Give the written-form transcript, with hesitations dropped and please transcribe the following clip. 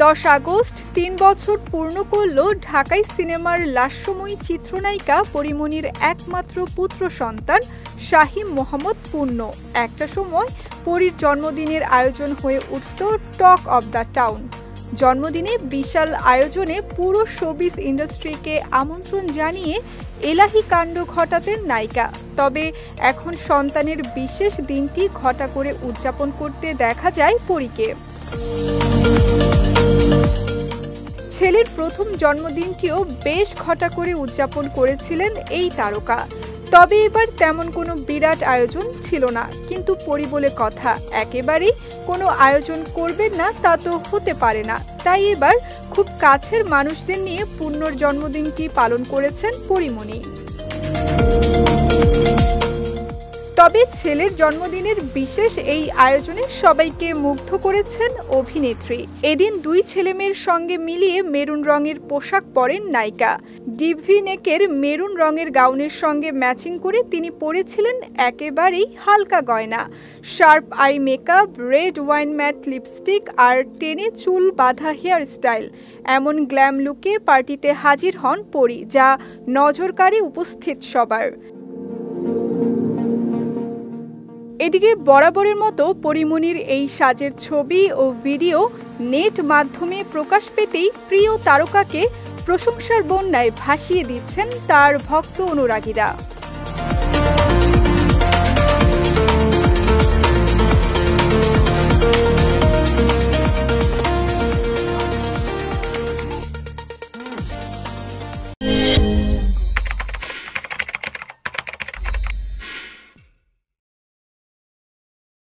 10 August 3 বছর পূর্ণ করল ঢাকাই সিনেমার লাস্যময়ী চিত্রনায়িকা পরীমনির একমাত্র পুত্র সন্তান শাহীম মোহাম্মদ পূর্ণ। একটা সময় পরীর জন্মদিনের আয়োজন হয়ে উঠত টক অব দ্য টাউন। জন্মদিনে বিশাল আয়োজনে পুরো শোবিজ ইন্ডাস্ট্রিকে আমন্ত্রণ জানিয়ে এলাহি কাণ্ড ঘটাতেন নায়িকা। তবে এখন সন্তানের বিশেষ দিনটি ঘটা করে উদযাপন করতে দেখা যায় পরীকে। ছেলের প্রথম জন্মদিনটিও বেশ ঘটা করে উদযাপন করেছিলেন এই তারকা। তবে এবার তেমন কোনো বিরাট আয়োজন ছিল না, কিন্তু পরী বলে কথা একেবারেই কোনো আয়োজন করবেন না তা তো হতে পারে না। তাই এবার খুব কাছের মানুষদের নিয়ে পূর্ণর জন্মদিনটি পালন করেছেন পরীমনি। তবে ছেলের জন্মদিনের বিশেষ এই আয়োজনে সবাইকে মুগ্ধ করেছেন অভিনেত্রী। এদিন দুই ছেলেমেয়ের সঙ্গে মিলিয়ে মেরুন রঙের পোশাক পরেন নায়িকা। ডিভি নেকের মেরুন রঙের গাউনের সঙ্গে ম্যাচিং করে তিনি পরেছিলেন একেবারেই হালকা গয়না, sharp eye makeup, red wine matte lipstick আর টেনে চুল বাঁধা হেয়ার স্টাইল। এমন গ্ল্যাম লুকে পার্টিতে হাজির হন পরী, যা নজর কাড়ে উপস্থিত সবার। এদিকে বরাবরের মতো পরীমনির এই সাজের ছবি ও ভিডিও নেট মাধ্যমে প্রকাশ পেতেই প্রিয় তারকাকে প্রশংসার বন্যায় ভাসিয়ে দিচ্ছেন তার ভক্ত অনুরাগীরা।